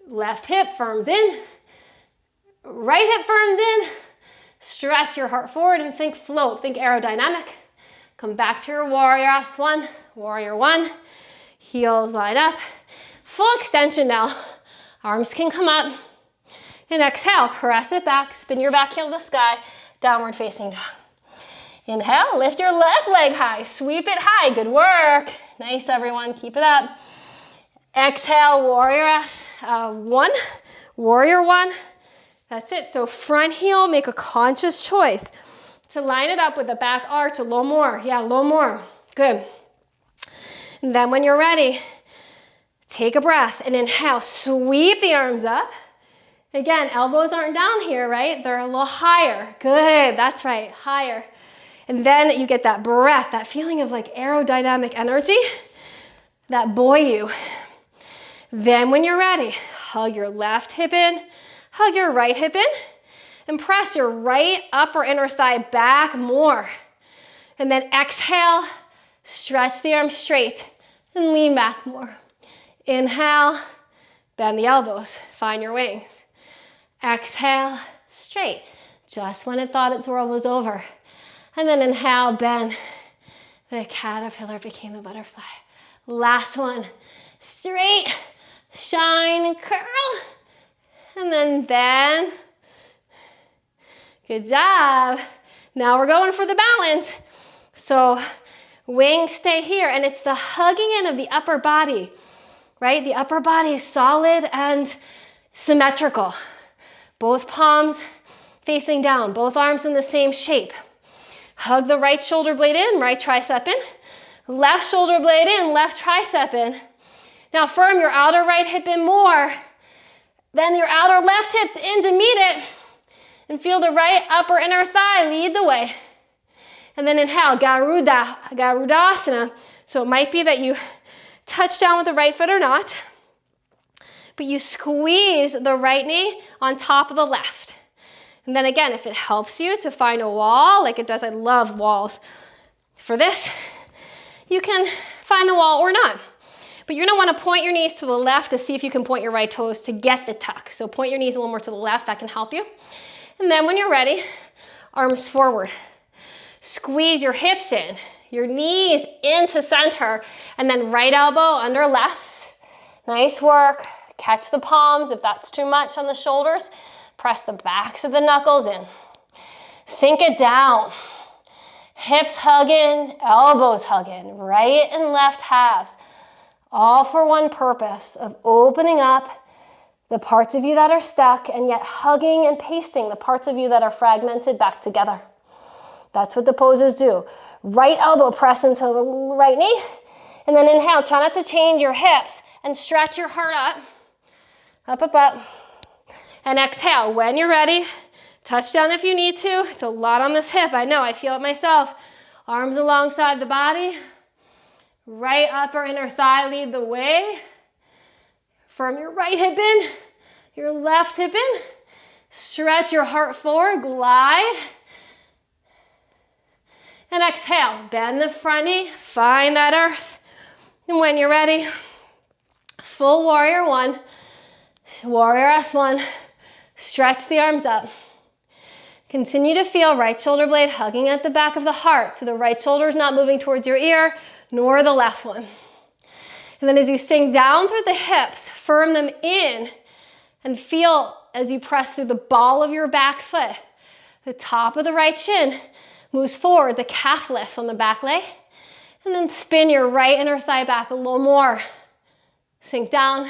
Left hip firms in, right hip firms in. Stretch your heart forward and think float, think aerodynamic. Come back to your warrior S1, warrior one. Heels line up. Full extension now. Arms can come up. And exhale, press it back, spin your back heel to the sky, downward facing dog. Inhale, lift your left leg high, sweep it high, good work. Nice everyone, keep it up. Exhale, warrior S, one, warrior one. That's it, so front heel, make a conscious choice to line it up with the back arch a little more. Yeah, a little more, good. And then when you're ready, take a breath and inhale, sweep the arms up. Again, elbows aren't down here, right? They're a little higher. Good, that's right, higher. And then you get that breath, that feeling of like aerodynamic energy that buoy you. Then when you're ready, hug your left hip in, hug your right hip in, and press your right upper inner thigh back more. And then exhale, stretch the arms straight and lean back more. Inhale, bend the elbows, find your wings. Exhale, straight, just when it thought its world was over. And then inhale, bend. The caterpillar became the butterfly. Last one, straight, shine, curl, and then bend. Good job. Now we're going for the balance. So wings stay here, and it's the hugging in of the upper body, right? The upper body is solid and symmetrical. Both palms facing down, both arms in the same shape. Hug the right shoulder blade in, right tricep in. Left shoulder blade in, left tricep in. Now firm your outer right hip in more. Then your outer left hip in to meet it. And feel the right upper inner thigh lead the way. And then inhale, Garudasana. So it might be that you touch down with the right foot or not. But you squeeze the right knee on top of the left. And then again, if it helps you to find a wall, like it does, I love walls. For this, you can find the wall or not. But you're gonna wanna point your knees to the left to see if you can point your right toes to get the tuck. So point your knees a little more to the left, that can help you. And then when you're ready, arms forward. Squeeze your hips in, your knees into center, and then right elbow under left. Nice work. Catch the palms if that's too much on the shoulders. Press the backs of the knuckles in. Sink it down. Hips hugging, elbows hugging, right and left halves. All for one purpose of opening up the parts of you that are stuck and yet hugging and pasting the parts of you that are fragmented back together. That's what the poses do. Right elbow press into the right knee. And then inhale, try not to change your hips and stretch your heart up. Up, up, up. And exhale, when you're ready, touch down if you need to. It's a lot on this hip, I know, I feel it myself. Arms alongside the body. Right upper inner thigh lead the way. Firm your right hip in, your left hip in. Stretch your heart forward, glide. And exhale, bend the front knee, find that earth. And when you're ready, full warrior one, warrior S1, stretch the arms up. Continue to feel right shoulder blade hugging at the back of the heart. So the right shoulder is not moving towards your ear, nor the left one. And then as you sink down through the hips, firm them in and feel as you press through the ball of your back foot. The top of the right shin moves forward, the calf lifts on the back leg. And then spin your right inner thigh back a little more. Sink down,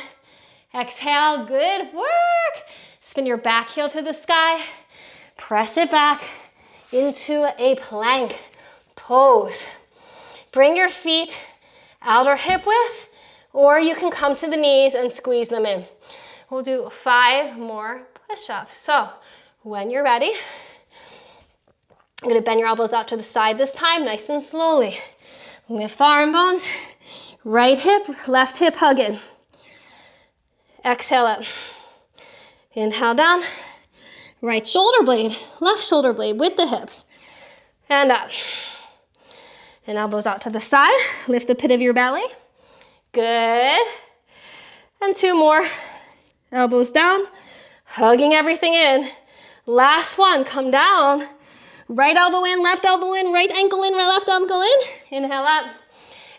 exhale, good work. Spin your back heel to the sky. Press it back into a plank pose. Bring your feet outer hip width, or you can come to the knees and squeeze them in. We'll do 5 more push-ups. So when you're ready, I'm gonna bend your elbows out to the side this time, nice and slowly. Lift the arm bones, right hip, left hip hug in. Exhale up. Inhale down. Right shoulder blade, left shoulder blade with the hips. And up. And elbows out to the side. Lift the pit of your belly. Good. And 2 more. Elbows down. Hugging everything in. Last one, come down. Right elbow in, right ankle in, left ankle in. Inhale up.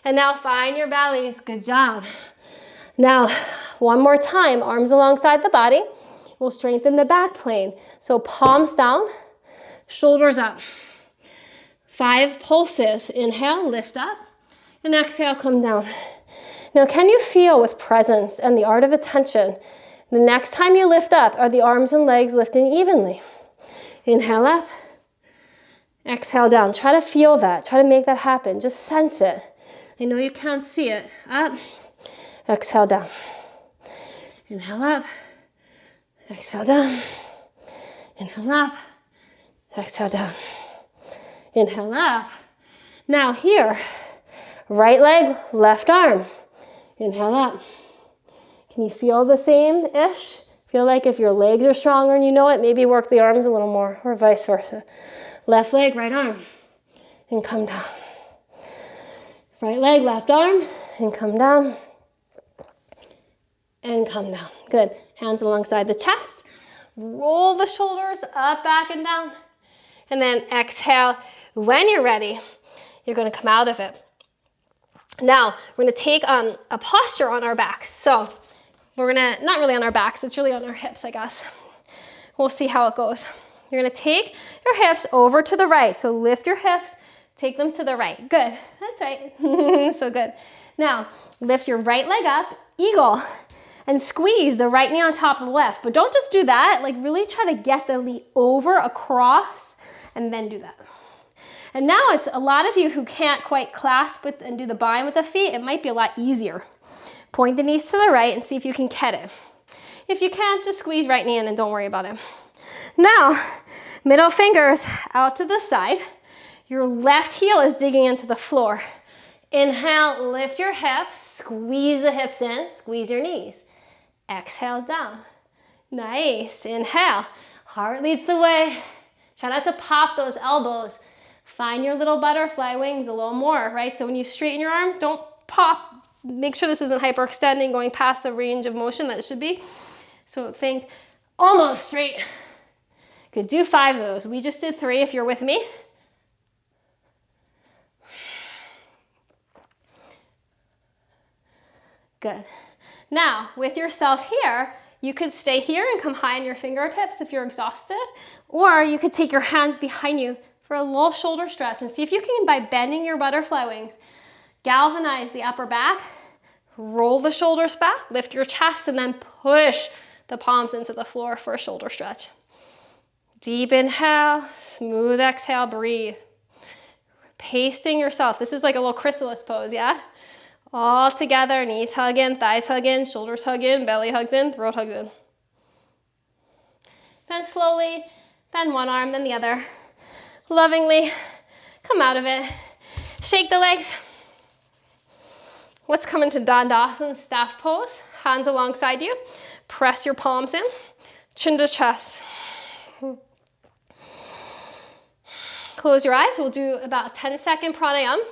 And now find your bellies. Good job. Now, one more time, arms alongside the body. We'll strengthen the back plane. So palms down, shoulders up. 5 pulses. Inhale, lift up. And exhale, come down. Now, can you feel with presence and the art of attention, the next time you lift up, are the arms and legs lifting evenly? Inhale up. Exhale down. Try to feel that. Try to make that happen. Just sense it. I know you can't see it. Up. Exhale down. Inhale up. Exhale down. Inhale up. Exhale down. Inhale up. Now here, right leg, left arm. Inhale up. Can you feel the same-ish? Feel like if your legs are stronger and you know it, maybe work the arms a little more, or vice versa. Left leg, right arm, and come down. Right leg, left arm, and come down. And come down. Good. Hands alongside the chest. Roll the shoulders up, back, and down. And then exhale. When you're ready, you're going to come out of it. Now, we're going to take a posture on our backs. So we're going to, not really on our backs, it's really on our hips, I guess. We'll see how it goes. You're going to take your hips over to the right. So lift your hips, take them to the right. Good. That's right. So good. Now, lift your right leg up, eagle, and squeeze the right knee on top of the left. But don't just do that. Like really try to get the knee over, across, and then do that. And now it's a lot of you who can't quite clasp with and do the bind with the feet. It might be a lot easier. Point the knees to the right and see if you can get it. If you can't, just squeeze right knee in and don't worry about it. Now, middle fingers out to the side. Your left heel is digging into the floor. Inhale, lift your hips, squeeze the hips in, squeeze your knees. Exhale down. Nice. Inhale. Heart leads the way. Try not to pop those elbows. Find your little butterfly wings a little more, right? So when you straighten your arms, don't pop. Make sure this isn't hyperextending, going past the range of motion that it should be. So think almost straight. Good. Do 5 of those. We just did 3 if you're with me. Good. Now, with yourself here, you could stay here and come high on your fingertips if you're exhausted, or you could take your hands behind you for a little shoulder stretch and see if you can, by bending your butterfly wings, galvanize the upper back, roll the shoulders back, lift your chest, and then push the palms into the floor for a shoulder stretch. Deep inhale, smooth exhale, breathe. Pacing yourself. This is like a little chrysalis pose, yeah? All together, knees hug in, thighs hug in, shoulders hug in, belly hugs in, throat hugs in. Then slowly, bend one arm, then the other. Lovingly, come out of it. Shake the legs. Let's come into Dandasana, staff pose. Hands alongside you. Press your palms in. Chin to chest. Close your eyes. We'll do about a 10-second pranayama.